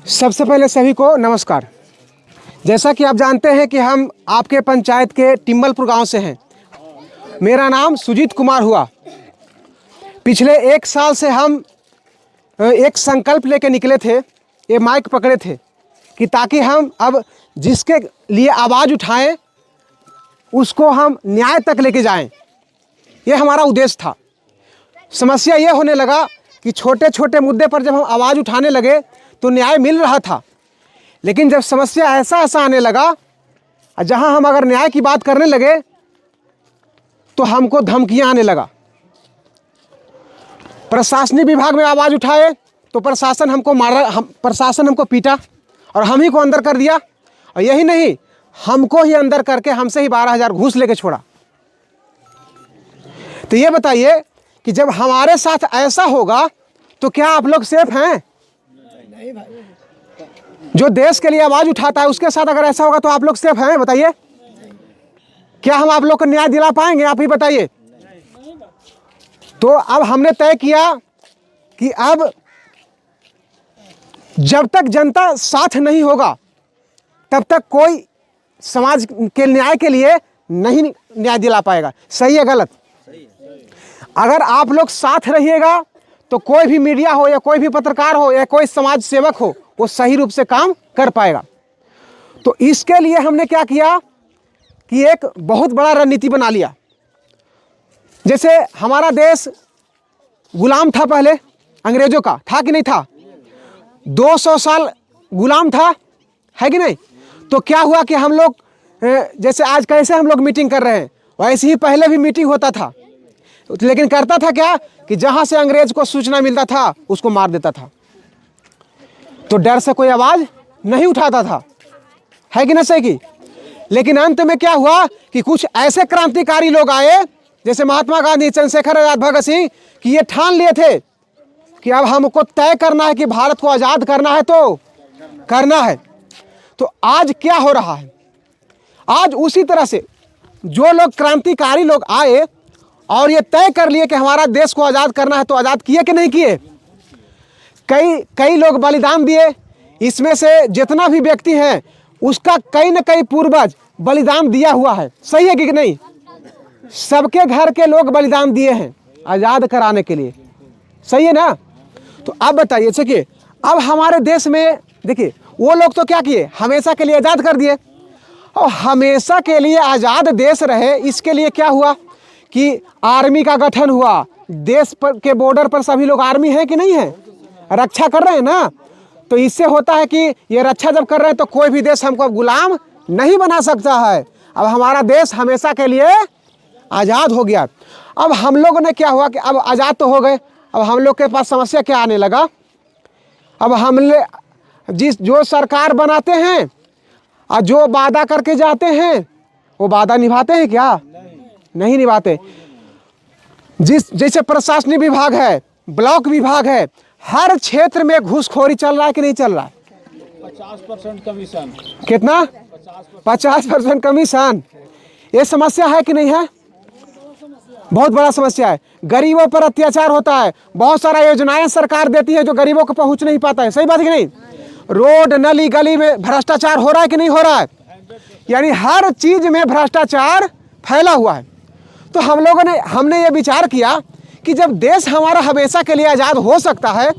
सबसे पहले सभी को नमस्कार। जैसा कि आप जानते हैं कि हम आपके पंचायत के टिम्बलपुर गांव से हैं। मेरा नाम सुजीत कुमार हुआ। पिछले 1 साल से हम एक संकल्प लेके निकले थे, ये माइक पकड़े थे कि ताकि हम अब जिसके लिए आवाज़ उठाएं उसको हम न्याय तक लेके जाएं। ये हमारा उद्देश्य था। समस्या ये होने लगा कि छोटे छोटे मुद्दे पर जब हम आवाज़ उठाने लगे तो न्याय मिल रहा था, लेकिन जब समस्या ऐसा आने लगा जहां हम अगर न्याय की बात करने लगे तो हमको धमकियां आने लगा। प्रशासनिक विभाग में आवाज़ उठाए तो प्रशासन हमको मारा, प्रशासन हमको पीटा और हम ही को अंदर कर दिया। और यही नहीं, हमको ही अंदर करके हमसे ही 12,000 घूस लेके छोड़ा। तो ये बताइए कि जब हमारे साथ ऐसा होगा तो क्या आप लोग सेफ हैं? जो देश के लिए आवाज उठाता है उसके साथ अगर ऐसा होगा तो आप लोग सेफ हैं? बताइए, क्या हम आप लोग को न्याय दिला पाएंगे? आप ही बताइए। तो अब हमने तय किया कि अब जब तक जनता साथ नहीं होगा तब तक कोई समाज के न्याय के लिए नहीं न्याय दिला पाएगा। सही है गलत? अगर आप लोग साथ रहिएगा तो कोई भी मीडिया हो या कोई भी पत्रकार हो या कोई समाज सेवक हो वो सही रूप से काम कर पाएगा। तो इसके लिए हमने क्या किया कि एक बहुत बड़ा रणनीति बना लिया। जैसे हमारा देश गुलाम था पहले, अंग्रेजों का था कि नहीं था? 200 साल गुलाम था, है कि नहीं? तो क्या हुआ कि हम लोग जैसे आज कैसे हम लोग मीटिंग कर रहे हैं वैसे ही पहले भी मीटिंग होता था, लेकिन करता था क्या कि जहां से अंग्रेज को सूचना मिलता था उसको मार देता था। तो डर से कोई आवाज नहीं उठाता था, है कि नहीं सही की? लेकिन अंत में क्या हुआ कि कुछ ऐसे क्रांतिकारी लोग आए जैसे महात्मा गांधी, चंद्रशेखर आजाद, भगत सिंह, कि ये ठान लिए थे कि अब हमको तय करना है कि भारत को आजाद करना है तो करना है। तो आज क्या हो रहा है? आज उसी तरह से जो लोग क्रांतिकारी लोग आए और ये तय कर लिए कि हमारा देश को आज़ाद करना है तो आज़ाद किए कि नहीं किए? कई लोग बलिदान दिए। इसमें से जितना भी व्यक्ति है उसका कहीं ना कहीं पूर्वज बलिदान दिया हुआ है। सही है कि नहीं? सबके घर के लोग बलिदान दिए हैं आज़ाद कराने के लिए। सही है ना? तो अब बताइए, देखिए अब हमारे देश में देखिए वो लोग तो क्या किए, हमेशा के लिए आज़ाद कर दिए। और हमेशा के लिए आज़ाद देश रहे इसके लिए क्या हुआ कि आर्मी का गठन हुआ। देश पर के बॉर्डर पर सभी लोग आर्मी है कि नहीं है? रक्षा कर रहे हैं ना। तो इससे होता है कि ये रक्षा जब कर रहे हैं तो कोई भी देश हमको अब गुलाम नहीं बना सकता है। अब हमारा देश हमेशा के लिए आज़ाद हो गया। अब हम लोगों ने क्या हुआ कि अब आज़ाद तो हो गए, अब हम लोग के पास समस्या क्या आने लगा, अब हमने जो सरकार बनाते हैं और जो वादा करके जाते हैं वो वादा निभाते हैं क्या? नहीं निभाते। जैसे प्रशासनिक विभाग है, ब्लॉक विभाग है, हर क्षेत्र में घूसखोरी चल रहा है कि नहीं चल रहा है? 50% कमीशन। कितना? 50% कमीशन। ये समस्या है कि नहीं है? बहुत बड़ा समस्या है। गरीबों पर अत्याचार होता है। बहुत सारा योजनाएं सरकार देती है जो गरीबों को पहुंच नहीं पाता है। सही बात है कि नहीं? रोड नली गली में भ्रष्टाचार हो रहा है कि नहीं हो रहा है? यानी हर चीज में भ्रष्टाचार फैला हुआ है। तो हमने ये विचार किया कि जब देश हमारा हमेशा के लिए आज़ाद हो सकता है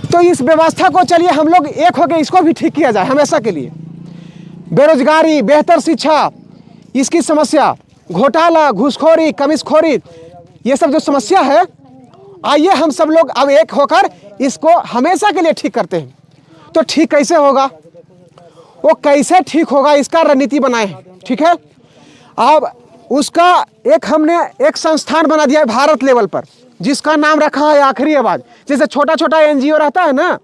तो इस व्यवस्था को चलिए हम लोग एक होकर इसको भी ठीक किया जाए हमेशा के लिए। बेरोजगारी, बेहतर शिक्षा, इसकी समस्या, घोटाला, घूसखोरी, कमीजखोरी, ये सब जो समस्या है, आइए हम सब लोग अब एक होकर इसको हमेशा के लिए ठीक करते हैं। तो ठीक कैसे होगा? वो कैसे ठीक होगा इसका रणनीति बनाए हैं। ठीक है, अब उसका हमने एक संस्थान बना दिया है भारत लेवल पर जिसका नाम रखा है आखिरी आवाज़। जैसे छोटा छोटा NGO रहता है ना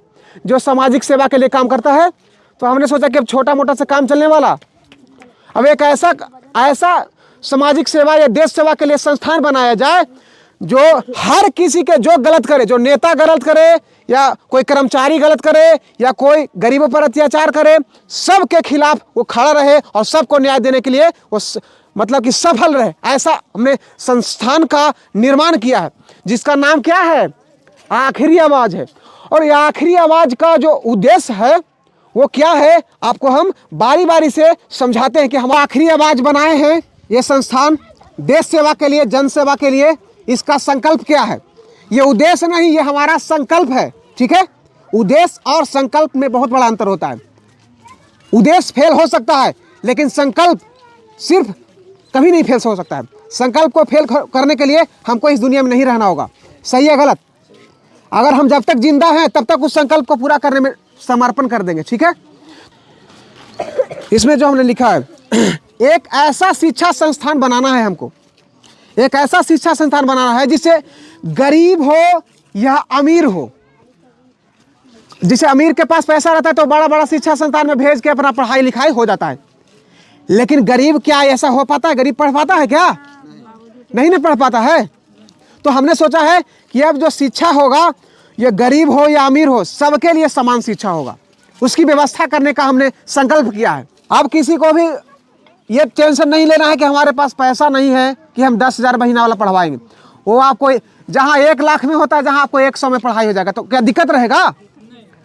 जो सामाजिक सेवा के लिए काम करता है, तो हमने सोचा कि अब छोटा मोटा से काम चलने वाला, अब एक ऐसा सामाजिक सेवा या देश सेवा के लिए संस्थान बनाया जाए जो हर किसी के जो गलत करे, जो नेता गलत करे या कोई कर्मचारी गलत करे या कोई गरीबों पर अत्याचार करे, सबके खिलाफ वो खड़ा रहे और सबको न्याय देने के लिए वो मतलब कि सफल रहे। ऐसा हमने संस्थान का निर्माण किया है जिसका नाम क्या है? आखिरी आवाज़ है। और ये आखिरी आवाज का जो उद्देश्य है वो क्या है, आपको हम बारी बारी से समझाते हैं कि हम आखिरी आवाज बनाए हैं ये संस्थान देश सेवा के लिए, जन सेवा के लिए। इसका संकल्प क्या है? ये उद्देश्य नहीं, ये हमारा संकल्प है, ठीक है। उद्देश्य और संकल्प में बहुत बड़ा अंतर होता है। उद्देश्य फेल हो सकता है लेकिन संकल्प सिर्फ कभी नहीं फेल हो सकता है। संकल्प को फेल करने के लिए हमको इस दुनिया में नहीं रहना होगा। सही है गलत? अगर हम जब तक जिंदा हैं तब तक उस संकल्प को पूरा करने में समर्पण कर देंगे, ठीक है। इसमें जो हमने लिखा है एक ऐसा शिक्षा संस्थान बनाना है हमको, एक ऐसा शिक्षा संस्थान बनाना है जिससे गरीब हो या अमीर हो, जिसे अमीर के पास पैसा रहता है तो बड़ा बड़ा शिक्षा संस्थान में भेज के अपना पढ़ाई लिखाई हो जाता है। लेकिन गरीब क्या ऐसा हो पाता है? गरीब पढ़ पाता है क्या? नहीं ना पढ़ पाता है। तो हमने सोचा है कि अब जो शिक्षा होगा ये गरीब हो या अमीर हो सबके लिए समान शिक्षा होगा, उसकी व्यवस्था करने का हमने संकल्प किया है। अब किसी को भी ये टेंशन नहीं लेना है कि हमारे पास पैसा नहीं है कि हम 10,000 महीना वाला पढ़वाएंगे। वो आपको जहाँ 1 लाख में होता है, जहाँ आपको 100 में पढ़ाई हो जाएगा, तो क्या दिक्कत रहेगा?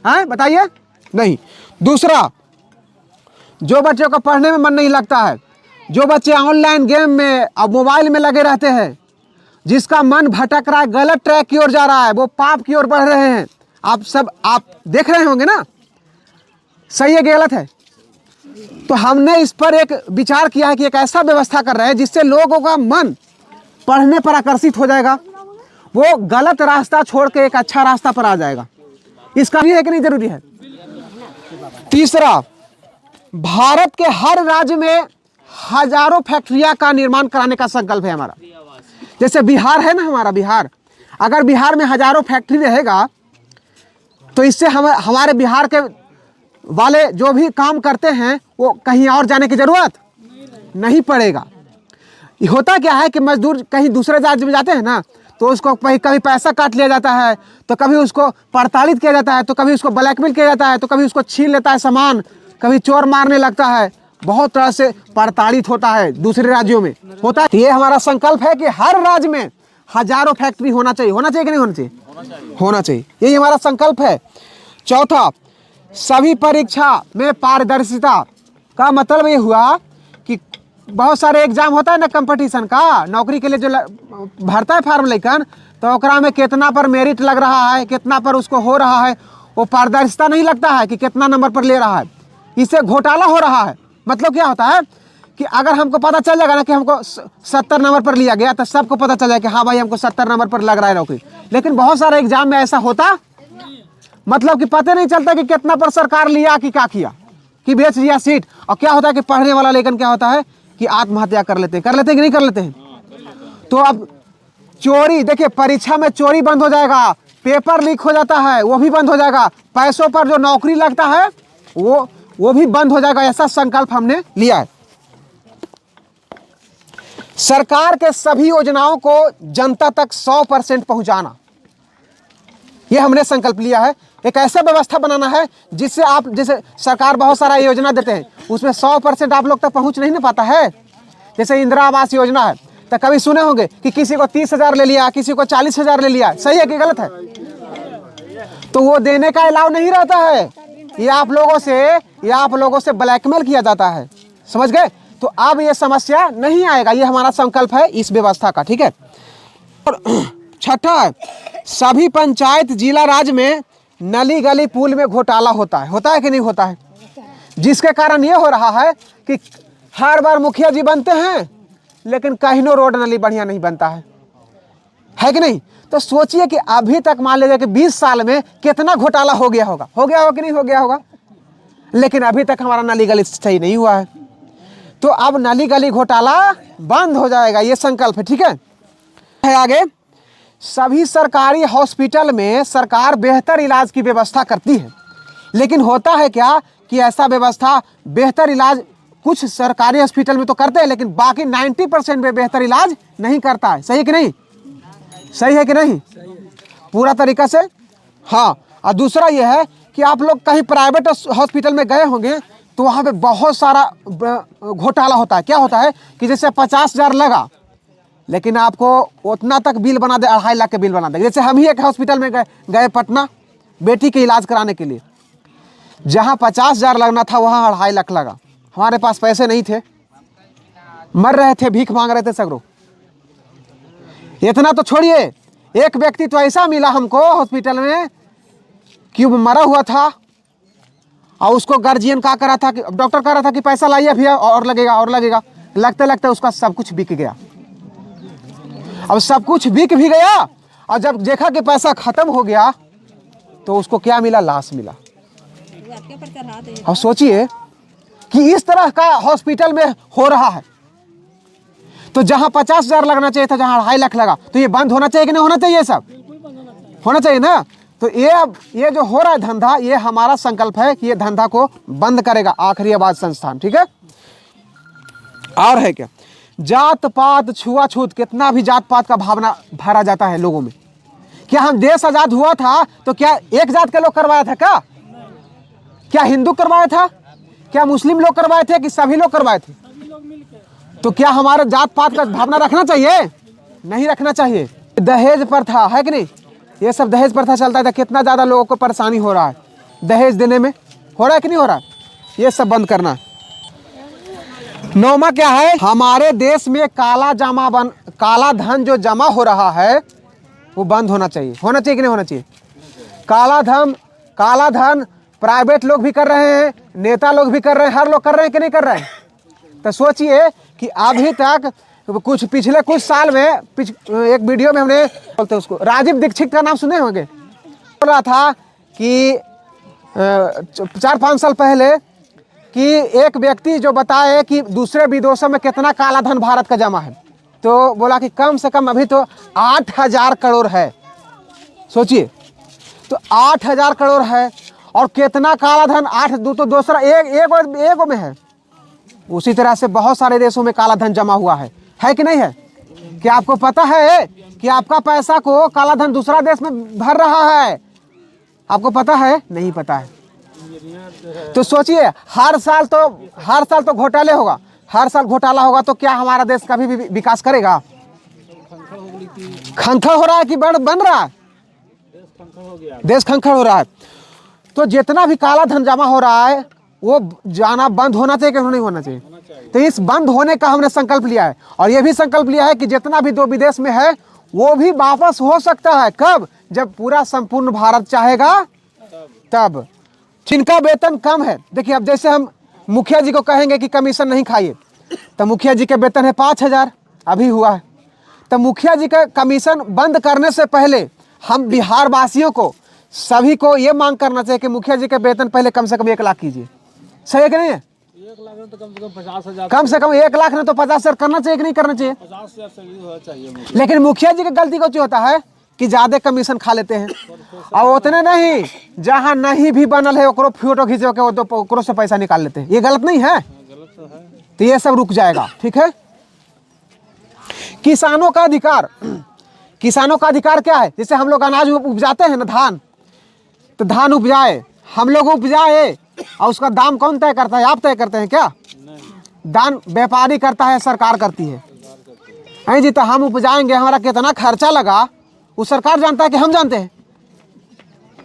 हैं बताइए? नहीं। दूसरा, जो बच्चों को पढ़ने में मन नहीं लगता है, जो बच्चे ऑनलाइन गेम में अब मोबाइल में लगे रहते हैं, जिसका मन भटक रहा है, गलत ट्रैक की ओर जा रहा है, वो पाप की ओर बढ़ रहे हैं, आप देख रहे होंगे ना, सही है कि गलत है? तो हमने इस पर एक विचार किया है कि एक ऐसा व्यवस्था कर रहे हैं जिससे लोगों का मन पढ़ने पर आकर्षित हो जाएगा, वो गलत रास्ता छोड़ के एक अच्छा रास्ता पर आ जाएगा। इसका भी है कि नहीं जरूरी है? तीसरा, भारत के हर राज्य में हजारों फैक्ट्रियां का निर्माण कराने का संकल्प है हमारा। जैसे बिहार है ना, हमारा बिहार, अगर बिहार में हजारों फैक्ट्री रहेगा तो इससे हमारे बिहार के वाले जो भी काम करते हैं वो कहीं और जाने की जरूरत नहीं पड़ेगा। होता क्या है कि मजदूर कहीं दूसरे राज्य में जाते हैं ना, तो उसको कभी पैसा काट लिया जाता है, तो कभी उसको प्रताड़ित किया जाता है, तो कभी उसको ब्लैकमेल किया जाता है, तो कभी उसको छीन लेता है सामान, कभी चोर मारने लगता है, बहुत तरह से प्रताड़ित होता है दूसरे राज्यों में होता है। ये हमारा संकल्प है कि हर राज्य में हजारों फैक्ट्री होना चाहिए। होना चाहिए कि नहीं होना चाहिए? होना चाहिए, यही हमारा संकल्प है। चौथा, सभी परीक्षा में पारदर्शिता का मतलब ये हुआ कि बहुत सारे एग्जाम होता है ना कंपटीशन का, नौकरी के लिए जो भरता है फार्म लेकर, तो ओकरा में कितना पर मेरिट लग रहा है, कितना पर उसको हो रहा है, वो पारदर्शिता नहीं लगता है कि कितना नंबर पर ले रहा है। इससे घोटाला हो रहा है। मतलब क्या होता है कि अगर हमको पता चल जाएगा ना कि हमको 70 नंबर पर लिया गया, तो सबको पता चल जाएगा कि हाँ भाई हमको 70 नंबर पर लग रहा है नौकरी। लेकिन बहुत सारे एग्जाम में ऐसा होता, मतलब कि पता नहीं चलता कि कितना पर सरकार लिया कि क्या किया, कि बेच दिया सीट। और क्या होता है कि पढ़ने वाला लेकिन क्या होता है कि आत्महत्या कर लेते हैं कि नहीं कर लेते हैं। तो अब चोरी, देखिए परीक्षा में चोरी बंद हो जाएगा, पेपर लीक हो जाता है वो भी बंद हो जाएगा, पैसों पर जो नौकरी लगता है वो भी बंद हो जाएगा। ऐसा संकल्प हमने लिया है। सरकार के सभी योजनाओं को जनता तक 100% पहुंचाना, यह हमने संकल्प लिया है। एक ऐसा व्यवस्था बनाना है जिससे आप, जैसे सरकार बहुत सारा योजना देते हैं, उसमें 100% आप लोग तक पहुंच नहीं ना पाता है। जैसे इंदिरा आवास योजना है, तो कभी सुने होंगे कि किसी को 30,000 ले लिया, किसी को 40,000 ले लिया। सही है कि गलत है? तो वो देने का अलाउ नहीं रहता है, ये आप लोगों से ब्लैकमेल किया जाता है। समझ गए? तो अब ये समस्या नहीं आएगा, ये हमारा संकल्प है इस व्यवस्था का, ठीक है। और छठा है, सभी पंचायत जिला राज्य में नली गली पुल में घोटाला होता है कि नहीं होता है? जिसके कारण ये हो रहा है कि हर बार मुखिया जी बनते हैं लेकिन कहीं रोड नली बढ़िया नहीं बनता है कि नहीं? तो सोचिए कि अभी तक मान लीजिए कि 20 साल में कितना घोटाला हो गया होगा कि नहीं हो गया होगा, लेकिन अभी तक हमारा नली गली सही नहीं हुआ है। तो अब नली गली घोटाला बंद हो जाएगा, ये संकल्प है, ठीक है। आगे, सभी सरकारी हॉस्पिटल में सरकार बेहतर इलाज की व्यवस्था करती है, लेकिन होता है क्या कि ऐसा व्यवस्था, बेहतर इलाज कुछ सरकारी हॉस्पिटल में तो करते हैं, लेकिन बाकी 90% में बेहतर इलाज नहीं करता है। सही है कि नहीं? सही है कि नहीं? पूरा तरीका से। हाँ, और दूसरा यह है कि आप लोग कहीं प्राइवेट हॉस्पिटल में गए होंगे तो वहाँ पे बहुत सारा घोटाला होता है। क्या होता है कि जैसे 50,000 लगा, लेकिन आपको उतना तक बिल बना दे, 2.5 लाख के बिल बना दे। जैसे हम ही एक हॉस्पिटल में गए पटना, बेटी के इलाज कराने के लिए। जहाँ 50,000 लगना था वहाँ 2.5 लाख लगा। हमारे पास पैसे नहीं थे, मर रहे थे, भीख मांग रहे थे सगरों। इतना तो छोड़िए, एक व्यक्ति तो ऐसा मिला हमको हॉस्पिटल में कि वो मरा हुआ था और उसको गार्जियन क्या करा था कि डॉक्टर कह रहा था कि पैसा लाइए भैया, और लगेगा और लगेगा। लगते लगते उसका सब कुछ बिक गया। अब सब कुछ बिक भी गया और जब देखा कि पैसा खत्म हो गया तो उसको क्या मिला? लाश मिला। अब सोचिए कि इस तरह का हॉस्पिटल में हो रहा है। तो जहां 50,000 लगना चाहिए था, जहां 2.5 लाख लगा, तो ये बंद होना चाहिए कि नहीं होना चाहिए? सब होना चाहिए ना। तो ये जो हो रहा है धंधा, ये हमारा संकल्प है कि ये धंधा को बंद करेगा आखिरी आवाज संस्थान, ठीक है। और है क्या, जात पात छुआछूत, कितना भी जात पात का भावना भरा जाता है लोगों में। क्या हम देश आजाद हुआ था तो क्या एक जात के लोग करवाया था? क्या हिंदू करवाया था? क्या मुस्लिम लोग करवाए थे कि सभी लोग करवाए थे? तो क्या हमारे जात पात का भावना रखना चाहिए? नहीं रखना चाहिए। दहेज प्रथा है कि नहीं, ये सब दहेज प्रथा चलता है। कितना ज़्यादा लोगों को परेशानी हो रहा है दहेज देने में, हो रहा है कि नहीं हो रहा है? ये सब बंद करना। 9वां क्या है, हमारे देश में काला धन जो जमा हो रहा है वो बंद होना चाहिए। होना चाहिए कि नहीं होना चाहिए? काला धन प्राइवेट लोग भी कर रहे हैं, नेता लोग भी कर रहे हैं, हर लोग कर रहे हैं कि नहीं कर रहे हैं? तो सोचिए कि अभी तक पिछले कुछ साल में एक वीडियो में हमने बोलते उसको राजीव दीक्षित का नाम सुने होंगे, बोल रहा था कि 4-5 साल पहले कि एक व्यक्ति जो बताए कि दूसरे विदेशों में कितना काला धन भारत का जमा है, तो बोला कि कम से कम अभी तो 8,000 करोड़ है। सोचिए, तो 8,000 करोड़ है और कितना काला धन 8 तो दूसरा एक में है। उसी तरह से बहुत सारे देशों में काला धन जमा हुआ है कि नहीं है? क्या आपको पता है कि आपका पैसा को काला धन दूसरा देश में भर रहा है? आपको पता है? नहीं पता है। तो सोचिए, हर साल तो घोटाले होगा, हर साल घोटाला होगा, तो क्या हमारा देश कभी भी विकास करेगा? खंखर हो रहा है कि बन रहा है? देश खंखर हो रहा है। तो जितना भी काला धन जमा हो रहा है वो जाना बंद होना चाहिए कि नहीं होना चाहिए? तो इस बंद होने का हमने संकल्प लिया है और ये भी संकल्प लिया है कि जितना भी दो विदेश में है वो भी वापस हो सकता है। कब? जब पूरा संपूर्ण भारत चाहेगा तब। जिनका वेतन कम है, देखिए अब जैसे हम मुखिया जी को कहेंगे कि कमीशन नहीं खाइए, तो मुखिया जी के वेतन है 5,000 अभी हुआ है। तो मुखिया जी का कमीशन बंद करने से पहले हम बिहार वासियों को सभी को ये मांग करना चाहिए कि मुखिया जी का वेतन पहले कम से कम 1 लाख कीजिए। सही है कि नहीं है? 1 लाख में तो कम से कम 50,000, कम से कम 1 लाख में तो 50,000 करना चाहिए कि नहीं करना चाहिए? 50,000 से होना चाहिए। लेकिन मुखिया जी की गलती कुछ होता है कि ज्यादा कमीशन खा लेते हैं और उतने नहीं, जहां नहीं भी बनल है ओकरो फोटो खींचे के ओकरो से पैसा निकाल लेते हैं। ये गलत नहीं है? गलत तो है। तो ये सब रुक जाएगा, ठीक है। किसानों का अधिकार, किसानों का अधिकार क्या है? जैसे हम लोग अनाज उपजाते हैं ना, धान, तो धान उपजाए, हम लोग उपजाए और उसका दाम कौन तय करता है? आप तय करते हैं क्या? दाम व्यापारी करता है, सरकार करती है। नहीं जी, तो हम उपजाएंगे, हमारा कितना खर्चा लगा वो सरकार जानता है कि हम जानते हैं?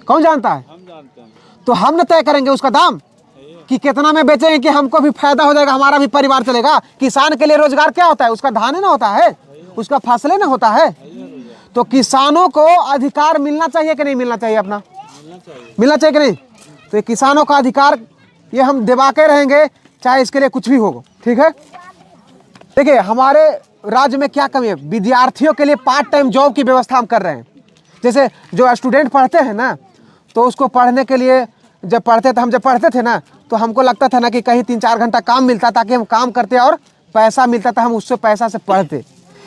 कौन जानता है? हम जानते हैं। तो हम न तय करेंगे उसका दाम कि कितना में बेचेंगे कि हमको भी फायदा हो जाएगा, हमारा भी परिवार चलेगा। किसान के लिए रोजगार क्या होता है? उसका धान ही ना होता है, उसका फसलें ना होता है। तो किसानों को अधिकार मिलना चाहिए कि नहीं मिलना चाहिए? अपना मिलना चाहिए कि नहीं? तो ये किसानों का अधिकार ये हम दिवा के रहेंगे, चाहे इसके लिए कुछ भी हो, ठीक है। देखिए हमारे राज्य में क्या कमी है, विद्यार्थियों के लिए पार्ट टाइम जॉब की व्यवस्था हम कर रहे हैं। जैसे जो स्टूडेंट पढ़ते हैं ना, तो उसको पढ़ने के लिए जब पढ़ते थे ना, तो हमको लगता था ना कि कहीं 3-4 घंटा काम मिलता ताकि हम काम करते और पैसा मिलता था, हम उससे पैसा से पढ़ते।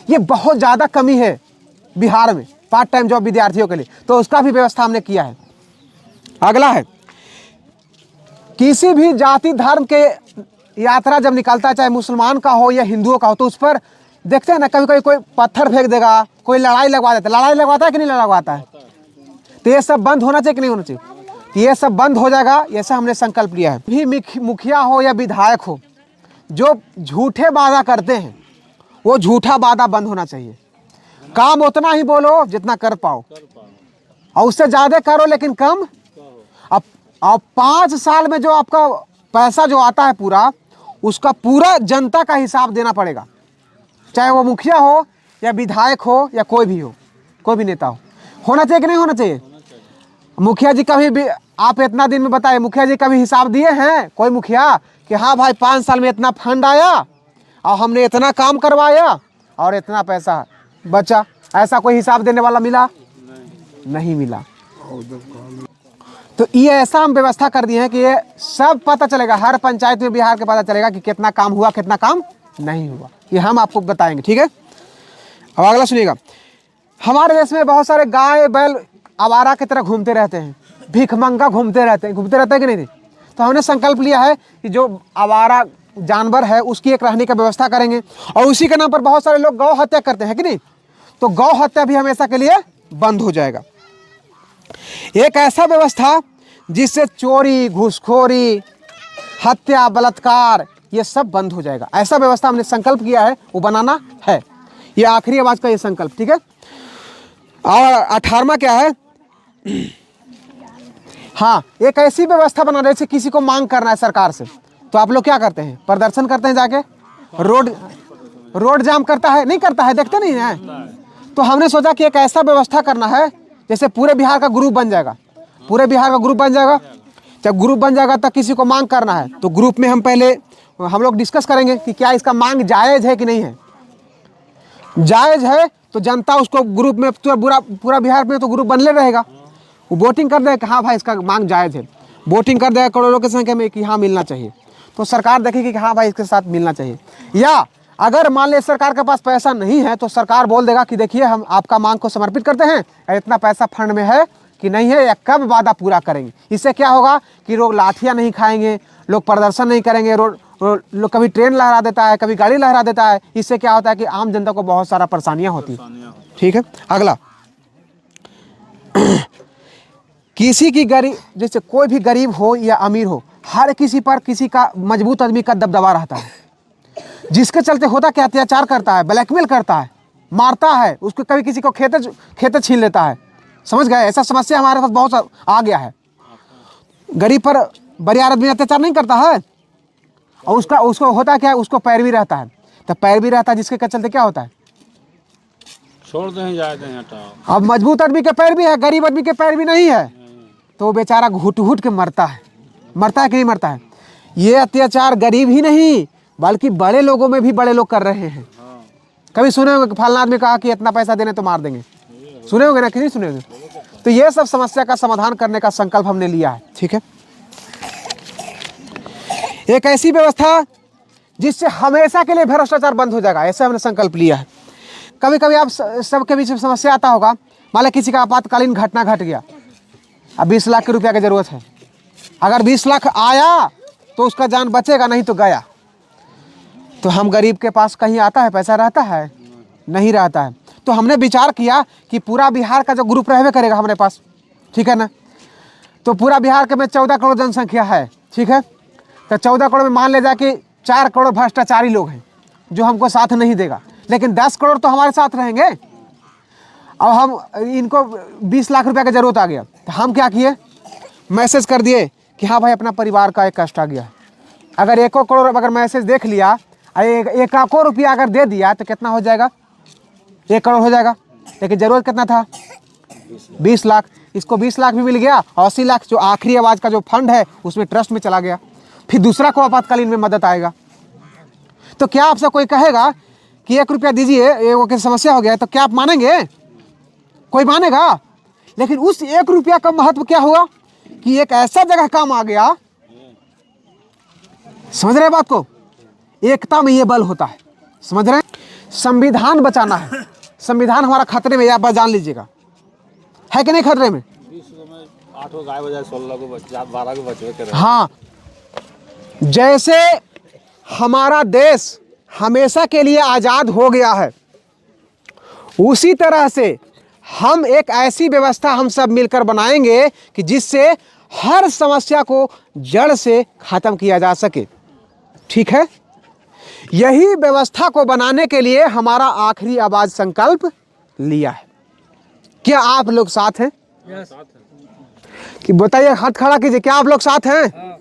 ये बहुत ज़्यादा कमी है बिहार में पार्ट टाइम जॉब विद्यार्थियों के लिए, तो उसका भी व्यवस्था हमने किया है। अगला है, किसी भी जाति धर्म के यात्रा जब निकलता है, चाहे मुसलमान का हो या हिंदुओं का हो, तो उस पर देखते हैं ना कभी कभी कोई पत्थर फेंक देगा, कोई लड़ाई लगवा देता है। लड़ाई लगवाता है कि नहीं लगवाता है? तो ये सब बंद होना चाहिए कि नहीं होना चाहिए? तो ये सब बंद हो जाएगा, ऐसा हमने संकल्प लिया है। भी मुखिया हो या विधायक हो, जो झूठे वादा करते हैं वो झूठा वादा बंद होना चाहिए। काम उतना ही बोलो जितना कर पाओ। और उससे ज़्यादा करो लेकिन कम। अब 5 साल में जो आपका पैसा जो आता है पूरा, उसका पूरा जनता का हिसाब देना पड़ेगा, चाहे वो मुखिया हो या विधायक हो या कोई भी हो, कोई भी नेता हो। होना चाहिए कि नहीं होना चाहिए? मुखिया जी कभी भी आप इतना दिन में बताए, मुखिया जी कभी हिसाब दिए हैं कोई मुखिया कि हाँ भाई 5 साल में इतना फंड आया और हमने इतना काम करवाया और इतना पैसा बचा? ऐसा कोई हिसाब देने वाला मिला? नहीं मिला। तो ये ऐसा हम व्यवस्था कर दिए हैं कि ये सब पता चलेगा, हर पंचायत में बिहार के पता चलेगा कि कितना काम हुआ कितना काम नहीं हुआ, ये हम आपको बताएंगे। ठीक है, अब अगला सुनिएगा। हमारे देश में बहुत सारे गाय बैल आवारा की तरह घूमते रहते हैं, भिखमंगा घूमते रहते हैं कि नहीं? तो हमने संकल्प लिया है कि जो आवारा जानवर है उसकी एक रहने की व्यवस्था करेंगे, और उसी के नाम पर बहुत सारे लोग गौ हत्या करते हैं कि नहीं? तो गौ हत्या भी हमेशा के लिए बंद हो जाएगा। एक ऐसा व्यवस्था जिससे चोरी, घूसखोरी, हत्या, बलात्कार ये सब बंद हो जाएगा, ऐसा व्यवस्था हमने संकल्प किया है, वो बनाना है। ये आखिरी आवाज का ये संकल्प। ठीक है, और 18वां क्या है? हाँ, एक ऐसी व्यवस्था बना, जैसे किसी को मांग करना है सरकार से, तो आप लोग क्या करते हैं? प्रदर्शन करते हैं, जाके रोड जाम करता है, नहीं करता है? देखते नहीं है? तो हमने सोचा कि एक ऐसा व्यवस्था करना है जैसे पूरे बिहार का ग्रुप बन जाएगा, पूरे बिहार का ग्रुप बन जाएगा। जब ग्रुप बन जाएगा तब किसी को मांग करना है तो ग्रुप में हम पहले हम लोग डिस्कस करेंगे कि क्या इसका मांग जायज़ है कि नहीं है। जायज़ है तो जनता उसको ग्रुप में, पूरा बिहार में तो ग्रुप बनले रहेगा, वो वोटिंग कर देगा कि हाँ भाई इसका मांग जायज़ है, वोटिंग कर देगा करोड़ों की संख्या में कि हाँ मिलना चाहिए, तो सरकार देखेगी कि हाँ भाई इसके साथ मिलना चाहिए। या अगर मान ले सरकार के पास पैसा नहीं है तो सरकार बोल देगा कि देखिए हम आपका मांग को समर्पित करते हैं, इतना पैसा फंड में है कि नहीं है, या कब वादा पूरा करेंगे। इससे क्या होगा कि लोग लाठियाँ नहीं खाएंगे, लोग प्रदर्शन नहीं करेंगे, लोग कभी ट्रेन लहरा देता है, कभी गाड़ी लहरा देता है। इससे क्या होता है कि आम जनता को बहुत सारा परेशानियाँ होती हैं। ठीक है, अगला किसी की गरीब, जैसे कोई भी गरीब हो या अमीर हो, हर किसी पर किसी का मजबूत आदमी का दबदबा रहता है, जिसके चलते होता क्या, अत्याचार करता है, ब्लैकमेल करता है, मारता है, उसको कभी किसी को खेते छीन लेता है। समझ गए? ऐसा समस्या हमारे पास बहुत आ गया है। गरीब पर बड़े आदमी अत्याचार नहीं करता है, और उसको होता क्या है, उसको पैरवी रहता है। तो पैरवी रहता है जिसके चलते क्या होता है, छोड़ दें, जाते हैं, हटाओ। अब मजबूत आदमी के पैर भी है, गरीब आदमी के पैर भी नहीं है, तो वो बेचारा घुट घुट के मरता है। मरता है कि नहीं मरता है? ये अत्याचार गरीब ही नहीं बल्कि बड़े लोगों में भी बड़े लोग कर रहे हैं। कभी सुने होंगे कि फलाना आदमी कहा कि इतना पैसा देने तो मार देंगे, सुने होंगे ना कि नहीं सुने होंगे? तो ये सब समस्या का समाधान करने का संकल्प हमने लिया है। ठीक है, एक ऐसी व्यवस्था जिससे हमेशा के लिए भ्रष्टाचार बंद हो जाएगा, ऐसा हमने संकल्प लिया है। कभी कभी आप सबके बीच में समस्या आता होगा, मान लो किसी का आपातकालीन घटना घट गया, अब 20 लाख के रुपया की जरूरत है, अगर 20 लाख आया तो उसका जान बचेगा, नहीं तो गया। तो हम गरीब के पास कहीं आता है पैसा, रहता है? नहीं रहता है। तो हमने विचार किया कि पूरा बिहार का जो ग्रुप रहवे करेगा हमारे पास, ठीक है ना, तो पूरा बिहार के में 14 करोड़ जनसंख्या है, ठीक है, तो 14 करोड़ में मान ले जाए कि 4 करोड़ भ्रष्टाचारी लोग हैं जो हमको साथ नहीं देगा, लेकिन 10 करोड़ तो हमारे साथ रहेंगे। अब हम इनको 20 लाख रुपया की जरूरत आ गया, तो हम क्या किए, मैसेज कर दिए कि हाँ भाई अपना परिवार का एक कष्ट आ गया। अगर 1 करोड़ अगर मैसेज देख लिया, 1 लाखों रुपया अगर दे दिया तो कितना हो जाएगा, 1 करोड़ हो जाएगा। लेकिन ज़रूरत कितना था, 20 लाख। इसको 20 लाख भी मिल गया, 80 लाख जो आखिरी आवाज़ का जो फंड है उसमें ट्रस्ट में चला गया, फिर दूसरा को आपातकालीन में मदद आएगा। तो क्या आपसे कोई कहेगा कि 1 रुपया दीजिए, ये समस्या हो गया है, तो क्या आप मानेंगे? कोई मानेगा? लेकिन उस 1 रुपया का महत्व क्या हुआ कि एक ऐसा जगह काम आ गया। समझ रहे बात को? एकता में ये बल होता है, समझ रहे हैं? संविधान बचाना है, संविधान हमारा खतरे में, आप जान लीजिएगा, है कि नहीं खतरे में? 8 को गाय बजाय 16 को 12 को बचवे कर रहे हैं। हाँ, जैसे हमारा देश हमेशा के लिए आज़ाद हो गया है, उसी तरह से हम एक ऐसी व्यवस्था हम सब मिलकर बनाएंगे कि जिससे हर समस्या को जड़ से खत्म किया जा सके। ठीक है, यही व्यवस्था को बनाने के लिए हमारा आखिरी आवाज संकल्प लिया है। क्या आप लोग साथ हैं? कि बताइए, हाथ खड़ा कीजिए, क्या आप लोग साथ हैं?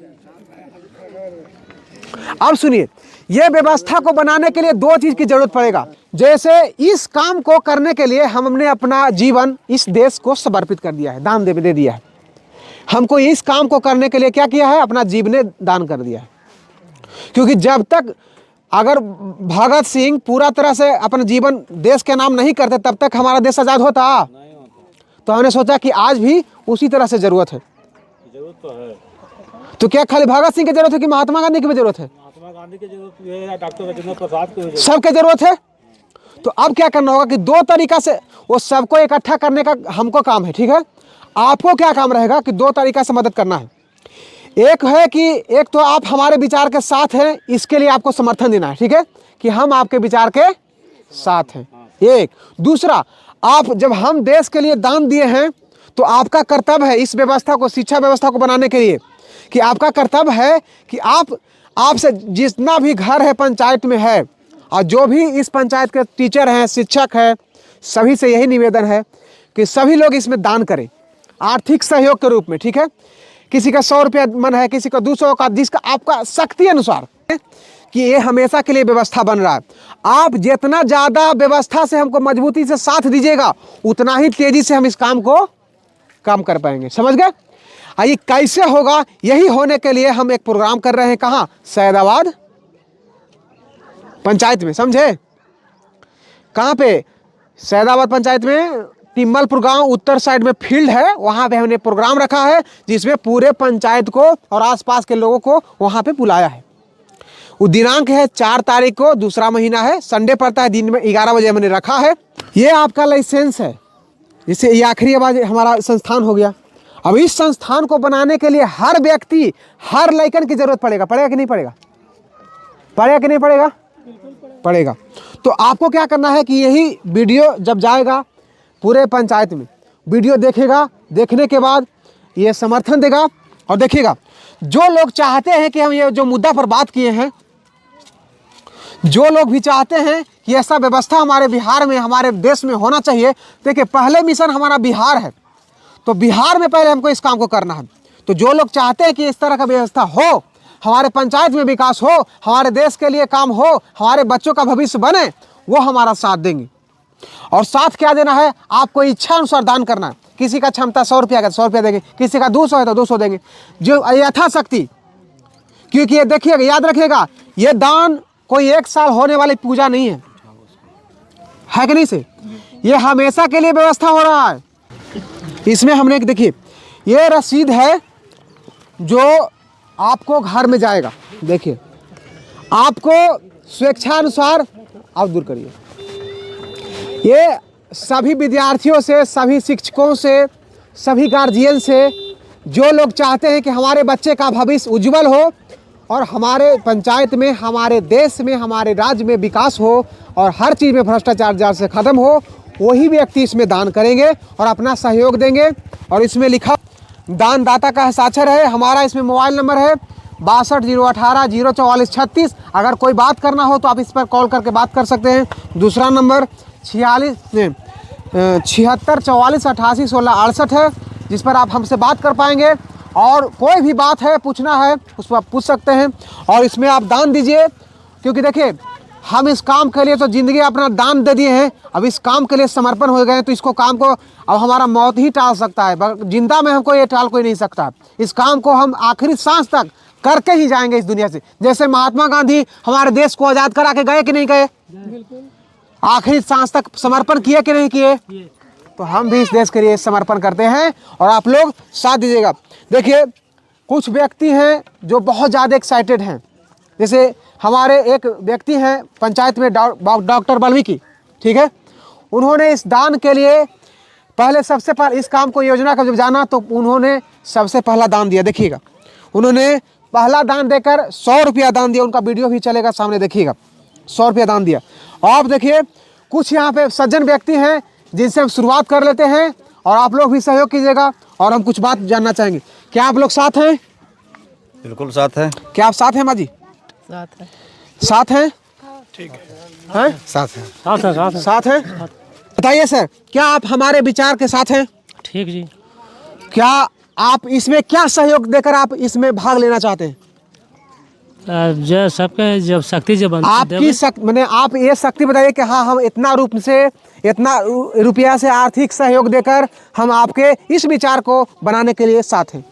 अब सुनिए, ये व्यवस्था को बनाने के लिए दो चीज की जरूरत पड़ेगा। जैसे इस काम को करने के लिए हमने अपना जीवन इस देश को समर्पित कर दिया है, दान दे दिया है। हमको इस काम को करने के लिए क्या किया है? अपना जीवन दान कर दिया है। क्योंकि जब तक अगर भगत सिंह पूरा तरह से अपना जीवन देश के नाम नहीं करते, तब तक हमारा देश आजाद होता। तो हमने सोचा कि आज भी उसी तरह से जरूरत है। जरूरत तो है। तो क्या खाली भगत सिंह की जरूरत है कि महात्मा गांधी की भी जरूरत है? महात्मा गांधी की जरूरत है या डॉक्टर राजेंद्र प्रसाद की जरूरत सबके जरूरत है। तो अब क्या करना होगा कि दो तरीका से वो सबको इकट्ठा करने का हमको काम है, ठीक है। आपको क्या काम रहेगा कि दो तरीका से मदद करना है। एक है कि एक तो आप हमारे विचार के साथ हैं, इसके लिए आपको समर्थन देना है, ठीक है, कि हम आपके विचार के साथ हैं। एक दूसरा, आप जब हम देश के लिए दान दिए हैं तो आपका कर्तव्य है इस व्यवस्था को, शिक्षा व्यवस्था को बनाने के लिए, कि आपका कर्तव्य है कि आपसे जितना भी घर है पंचायत में है, और जो भी इस पंचायत के टीचर हैं, शिक्षक हैं, सभी से यही निवेदन है कि सभी लोग इसमें दान करें आर्थिक सहयोग के रूप में, ठीक है। किसी का 100 रुपया मन है, किसी का 200 का, जिसका आपका शक्ति अनुसार, कि ये हमेशा के लिए व्यवस्था बन रहा है। आप जितना ज़्यादा व्यवस्था से हमको मजबूती से साथ दीजिएगा, उतना ही तेजी से हम इस काम को काम कर पाएंगे। समझ गए? आइए, कैसे होगा? यही होने के लिए हम एक प्रोग्राम कर रहे हैं। कहाँ? सैदाबाद पंचायत में। समझे? कहाँ पे? सैदाबाद पंचायत में तिम्मलपुर गांव उत्तर साइड में फील्ड है, वहां पे हमने प्रोग्राम रखा है, जिसमें पूरे पंचायत को और आसपास के लोगों को वहां पे बुलाया है। वो दिनांक है 4 तारीख को, दूसरा महीना है, संडे पड़ता है, दिन में 11 बजे हमने रखा है। ये आपका लाइसेंस है, जिससे ये आखिरी बार हमारा संस्थान हो गया। अब इस संस्थान को बनाने के लिए हर व्यक्ति, हर लड़कन की जरूरत पड़ेगा। पड़ेगा कि नहीं पड़ेगा? पड़ेगा कि नहीं पड़ेगा? पड़ेगा। तो आपको क्या करना है कि यही वीडियो जब जाएगा पूरे पंचायत में, वीडियो देखेगा, देखने के बाद ये समर्थन देगा। और देखिएगा, जो लोग चाहते हैं कि हम ये जो मुद्दा पर बात किए हैं, जो लोग भी चाहते हैं कि ऐसा व्यवस्था हमारे बिहार में, हमारे देश में होना चाहिए। देखिए, पहले मिशन हमारा बिहार है, तो बिहार में पहले हमको इस काम को करना है। तो जो लोग चाहते हैं कि इस तरह का व्यवस्था हो, हमारे पंचायत में विकास हो, हमारे देश के लिए काम हो, हमारे बच्चों का भविष्य बने, वो हमारा साथ देंगे। और साथ क्या देना है? आपको इच्छा अनुसार दान करना है। किसी का क्षमता 100 रुपया का 100 रुपया देंगे, किसी का 200 है तो 200 देंगे, जो यथाशक्ति। क्योंकि ये देखिएगा, याद रखिएगा, ये दान कोई 1 साल होने वाली पूजा नहीं है कि नहीं से? ये हमेशा के लिए व्यवस्था हो रहा है। इसमें हमने एक, देखिए, ये रसीद है जो आपको घर में जाएगा। देखिए, आपको स्वेच्छानुसार आप दूर करिए। ये सभी विद्यार्थियों से, सभी शिक्षकों से, सभी गार्जियन से, जो लोग चाहते हैं कि हमारे बच्चे का भविष्य उज्जवल हो और हमारे पंचायत में, हमारे देश में, हमारे राज्य में विकास हो और हर चीज़ में भ्रष्टाचार से ख़त्म हो, वही व्यक्ति इसमें दान करेंगे और अपना सहयोग देंगे। और इसमें लिखा दानदाता का हस्ताक्षर है। हमारा इसमें मोबाइल नंबर है 6201804436। अगर कोई बात करना हो तो आप इस पर कॉल करके बात कर सकते हैं। दूसरा नंबर 7644881668 है, जिस पर आप हमसे बात कर पाएंगे। और कोई भी बात है, पूछना है, उस पर आप पूछ सकते हैं। और इसमें आप दान दीजिए, क्योंकि देखिए, हम इस काम के लिए तो ज़िंदगी अपना दान दे दिए हैं, अब इस काम के लिए समर्पण हो गए हैं। तो इसको काम को अब हमारा मौत ही टाल सकता है, जिंदा में हमको ये टाल कोई नहीं सकता। इस काम को हम आखिरी सांस तक करके ही जाएंगे इस दुनिया से। जैसे महात्मा गांधी हमारे देश को आज़ाद करा के गए कि नहीं गए? आखिरी सांस तक समर्पण किए कि नहीं किए? तो हम भी इस देश के लिए समर्पण करते हैं और आप लोग साथ दीजिएगा। देखिए, कुछ व्यक्ति हैं जो बहुत ज़्यादा एक्साइटेड हैं। जैसे हमारे एक व्यक्ति हैं पंचायत में, डॉक्टर वाल्मीकि, ठीक है। उन्होंने इस दान के लिए पहले, सबसे पहले इस काम को, योजना का जब जाना, तो उन्होंने सबसे पहला दान दिया। देखिएगा, उन्होंने पहला दान देकर 100 रुपया दान दिया। उनका वीडियो भी चलेगा सामने, देखिएगा, 100 रुपया दान दिया। आप देखिए, कुछ यहाँ पे सज्जन व्यक्ति हैं जिनसे हम शुरुआत कर लेते हैं, और आप लोग भी सहयोग कीजिएगा। और हम कुछ बात जानना चाहेंगे। क्या आप लोग साथ हैं? बिल्कुल साथ है। क्या आप साथ हैं माँ जी? साथ है। साथ हैं? ठीक है, हैं? साथ है। साथ हैं? बताइए सर, क्या आप हमारे विचार के साथ हैं? ठीक जी। क्या आप इसमें क्या सहयोग देकर आप इसमें भाग लेना चाहते हैं? जो सबके जब शक्ति जब आपकी मैंने आप ये शक्ति बताइए कि हाँ हम इतना रूप से इतना रुपया से आर्थिक सहयोग देकर हम आपके इस विचार को बनाने के लिए साथ हैं।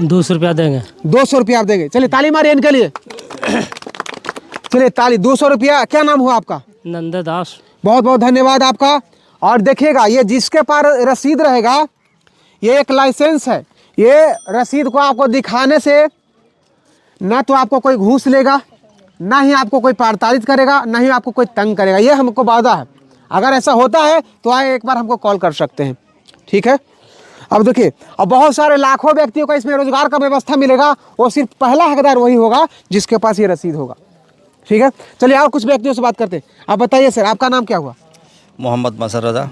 200 रुपया देंगे। 200 रुपया आप देंगे। चलिए ताली मारिए इनके लिए। चलिए ताली। 200 रुपया। क्या नाम हुआ आपका? नंददास। बहुत बहुत धन्यवाद आपका। और देखिएगा ये जिसके पास रसीद रहेगा, ये एक लाइसेंस है। ये रसीद को आपको दिखाने से ना तो आपको कोई घूस लेगा, ना ही आपको कोई प्रताड़ित करेगा, ना ही आपको कोई तंग करेगा। ये हमको वादा है। अगर ऐसा होता है तो आए एक बार हमको कॉल कर सकते हैं। ठीक है। अब देखिए, अब बहुत सारे लाखों व्यक्तियों को इसमें रोजगार का व्यवस्था मिलेगा। वो सिर्फ पहला हकदार वही होगा जिसके पास ये रसीद होगा। ठीक है। चलिए और कुछ व्यक्तियों से बात करते हैं। आप बताइए सर, आपका नाम क्या हुआ? मोहम्मद मसर रजा।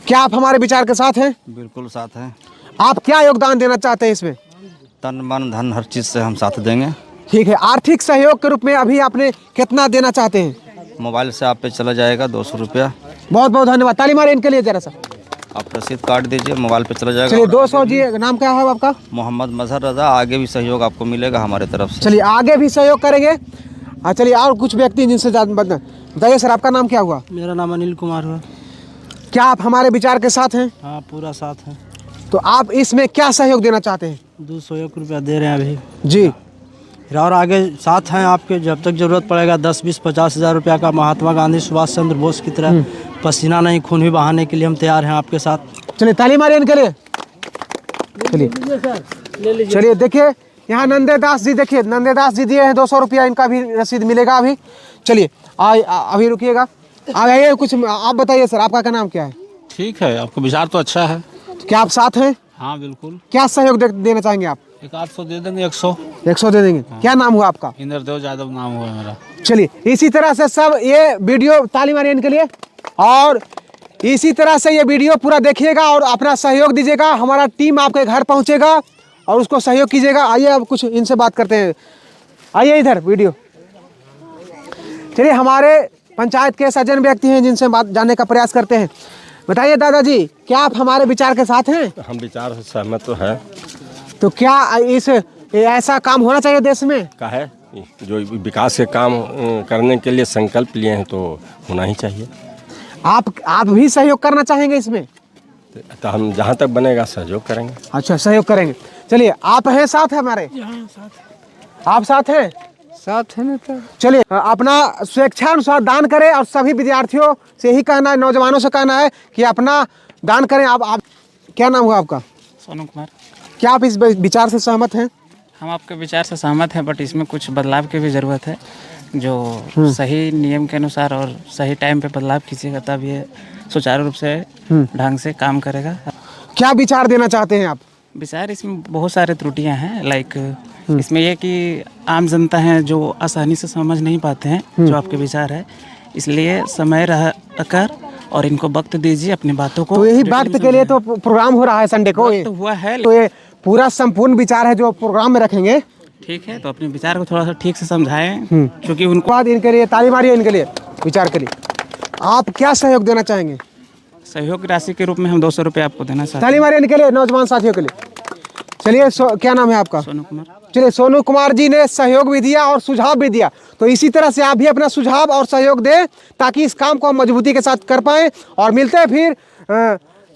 क्या आप हमारे विचार के साथ हैं? बिल्कुल साथ हैं। आप क्या योगदान देना चाहते हैं इसमें? तन मन धन हर चीज़ से हम साथ देंगे। ठीक है। आर्थिक सहयोग के रूप में अभी आपने कितना देना चाहते हैं? मोबाइल से आप पे चला जाएगा 200 रुपया। बहुत बहुत धन्यवाद। ताली मारे इनके लिए जरा सा। आप रसीद काट दीजिए, मोबाइल पे चला जाएगा। चलिए 200 जी। नाम क्या है आपका? मोहम्मद मजहर रजा। आगे भी सहयोग आपको मिलेगा हमारे तरफ से। चलिए आगे भी सहयोग करेंगे। हाँ चलिए और कुछ व्यक्ति जिनसे बताइए सर, आपका नाम क्या हुआ? मेरा नाम अनिल कुमार हुआ। क्या आप हमारे विचार के साथ हैं? हाँ पूरा साथ है। तो आप इसमें क्या सहयोग देना चाहते हैं? 201 रुपया दे रहे हैं अभी जी। और आगे साथ हैं आपके। जब तक जरूरत पड़ेगा 10, 20, 50 हज़ार रुपया का महात्मा गांधी सुभाष चंद्र बोस की तरह पसीना नहीं खून भी बहाने के लिए हम तैयार हैं आपके साथ। चलिए ताली मारिए इनके लिए। चलिए चलिए देखिए यहाँ नंदेदास जी, देखिए नंदेदास जी दिए हैं 200 रुपया। इनका भी रसीद मिलेगा अभी। चलिए अभी रुकिएगा। आइए कुछ आप बताइए सर, आपका क्या नाम क्या है? ठीक है, आपका विचार तो अच्छा है। क्या आप साथ हैं? हाँ बिल्कुल। क्या सहयोग देना चाहेंगे आप? एक 800 दे देंगे। 100 दे देंगे। क्या नाम हुआ आपका? इंद्रदेव यादव नाम हुआ मेरा। चलिए इसी तरह से सब ये वीडियो, ताली मारिए इनके लिए। और इसी तरह से ये वीडियो पूरा देखिएगा और अपना सहयोग दीजिएगा। हमारा टीम आपके घर पहुंचेगा और उसको सहयोग कीजिएगा। आइए अब कुछ इनसे बात करते हैं। आइए इधर वीडियो। चलिए हमारे पंचायत के सज्जन व्यक्ति हैं जिनसे बात जानने का प्रयास करते हैं। बताइए दादाजी, क्या आप हमारे विचार के साथ हैं? हम विचार से सहमत तो है। तो क्या ऐसा काम होना चाहिए देश में? का है जो विकास के काम करने के लिए संकल्प लिए हैं तो होना ही चाहिए। आप भी सहयोग करना चाहेंगे इसमें? तो हम जहाँ तक बनेगा सहयोग करेंगे। अच्छा सहयोग करेंगे। चलिए आप हैं साथ है हमारे? आप साथ हैं? साथ है ना। तो चलिए अपना स्वेच्छानुसार दान करें और सभी विद्यार्थियों से ही कहना है, नौजवानों से कहना है कि अपना दान करें। आप क्या नाम हुआ आपका? सोनू कुमार। क्या आप इस विचार से सहमत हैं? हम आपके विचार से सहमत हैं, बट इसमें कुछ बदलाव की भी ज़रूरत है। जो सही नियम के अनुसार और सही टाइम पे बदलाव कीजिएगा तब ये सुचारू रूप से ढंग से काम करेगा। क्या विचार देना चाहते हैं आप? विचार इसमें बहुत सारे त्रुटियां हैं। लाइक इसमें यह कि आम जनता है जो आसानी से समझ नहीं पाते हैं जो आपके विचार है, इसलिए समय रह कर और इनको वक्त दीजिए अपनी बातों को। तो यही वक्त के लिए तो प्रोग्राम हो रहा है संडे को। तो हुआ है। तो ये पूरा संपूर्ण विचार है जो प्रोग्राम में रखेंगे। ठीक है, तो अपने विचार को थोड़ा सा ठीक से समझाएं क्योंकि उनको बाद इनके लिए ताली मारिए इनके लिए विचार के लिए। आप क्या सहयोग देना चाहेंगे? सहयोग राशि के रूप में हम 200 रुपये आपको देना चाहते हैं। ताली मारिए इनके लिए, नौजवान साथियों के लिए। चलिए क्या नाम है आपका? सोनू कुमार। चलिए सोनू कुमार जी ने सहयोग भी दिया और सुझाव भी दिया। तो इसी तरह से आप भी अपना सुझाव और सहयोग दें ताकि इस काम को हम मजबूती के साथ कर पाएँ। और मिलते हैं फिर।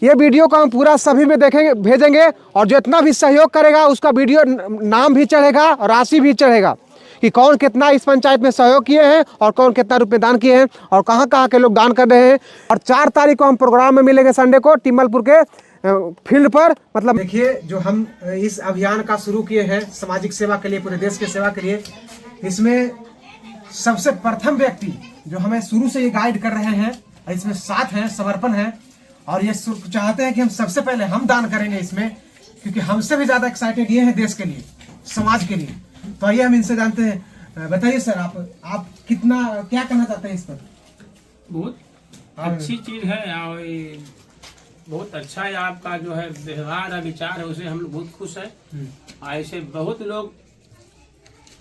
ये वीडियो को हम पूरा सभी में देखेंगे, भेजेंगे और जितना भी सहयोग करेगा उसका वीडियो नाम भी चढ़ेगा और राशि भी चढ़ेगा कि कौन कितना इस पंचायत में सहयोग किए हैं और कौन कितना रुपये दान किए हैं और कहाँ कहाँ के लोग दान कर रहे हैं। और 4 तारीख को हम प्रोग्राम में मिलेंगे संडे को टिम्बलपुर के फील्ड पर। मतलब देखिए जो हम इस अभियान का शुरू किए हैं सामाजिक सेवा के लिए, पूरे देश की सेवा के लिए, इसमें सबसे प्रथम व्यक्ति जो हमें शुरू से ये गाइड कर रहे हैं, इसमें साथ हैं, समर्पण है और ये चाहते हैं कि हम सबसे पहले हम दान करेंगे इसमें, क्योंकि हमसे भी ज़्यादा एक्साइटेड ये है देश के लिए, समाज के लिए। तो आइए हम इनसे जानते हैं। बताइए सर, आप कितना क्या कहना चाहते हैं इस पर? बहुत अच्छी चीज़ है और ये बहुत अच्छा है आपका जो है व्यवहार है, विचार है, उसे हम लोग बहुत खुश हैं। ऐसे बहुत लोग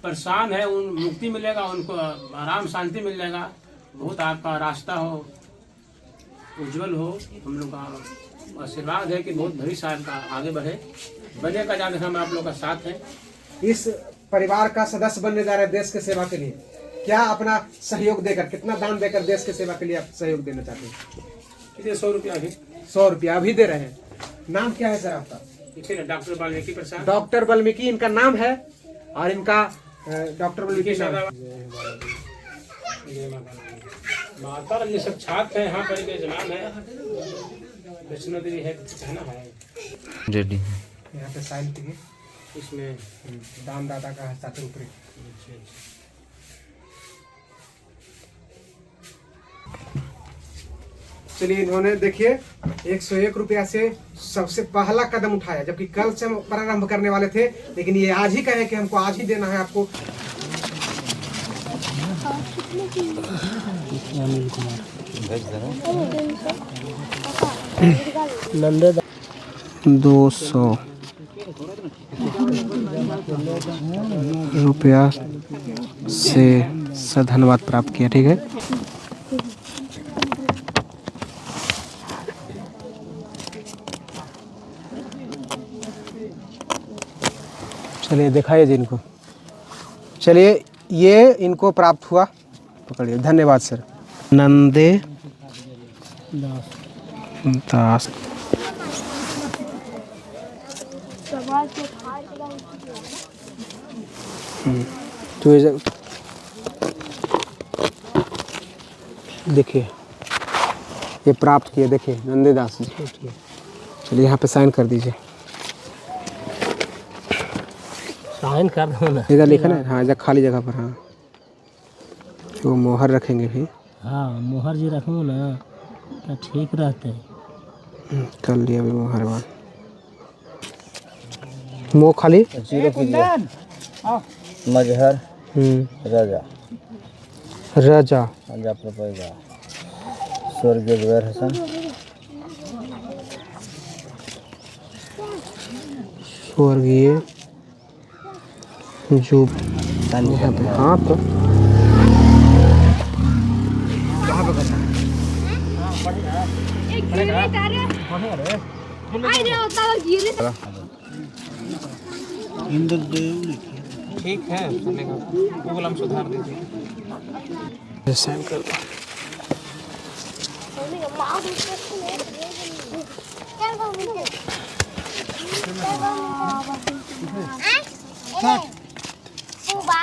परेशान है, उन मुक्ति मिलेगा, उनको आराम शांति मिल जाएगा। बहुत आपका रास्ता हो उज्जवल हो। हम लोग का आशीर्वाद है कि बहुत भरी साल का आगे बढ़े, बनेगा जाने हम आप लोग का साथ है। इस परिवार का सदस्य बनने जा रहे हैं देश के सेवा के लिए, क्या अपना सहयोग देकर, कितना दान देकर देश के सेवा के लिए आप सहयोग देना चाहते हैं? कितने 100 रुपया अभी 100 रुपया अभी दे रहे हैं। नाम क्या है सर आपका? फिर डॉक्टर वाल्मीकि प्रसाद। डॉक्टर वाल्मीकि इनका नाम है और इनका डॉक्टर वाल्मीकि नाम है। माता रानी सब छात्र हैं यहाँ पर के जनाब है, वैष्णो देवी है, कहना है रेडी यहाँ पे साइन कीजिए, इसमें दानदाता का हस्ताक्षर ऊपर। चलिए, इन्होंने देखिए 101 रुपया से सबसे पहला कदम उठाया, जबकि कल से हम प्रारंभ करने वाले थे, लेकिन ये आज ही कहे कि हमको आज ही देना है आपको। नंदे 200 रुपया से धन्यवाद प्राप्त किया। ठीक है, चलिए दिखाइए जी इनको। चलिए, ये इनको प्राप्त हुआ, पकड़िए। धन्यवाद सर। नंदे दास। तो देखिए ये प्राप्त किए, देखिए नंदेदास जी। चलिए यहाँ पे साइन कर दीजिए। साइन कर दो ना। इधर लिखा ना, हाँ इधर खाली जगह पर। हाँ, वो मोहर रखेंगे भी। हाँ, मोहर जी रखूँ ना तो ठीक रहते। कर लिया अभी मोहर बाद। मुँह खाली मजहर राजा राजा प्रपैगा स्वर्गीय जुबैर हसन स्वर्गीय जो यहाँ पे। हाँ तो ठीक है, चलेगा। गूगल हम सुधार दीजिए। साइन कर दो। Buba.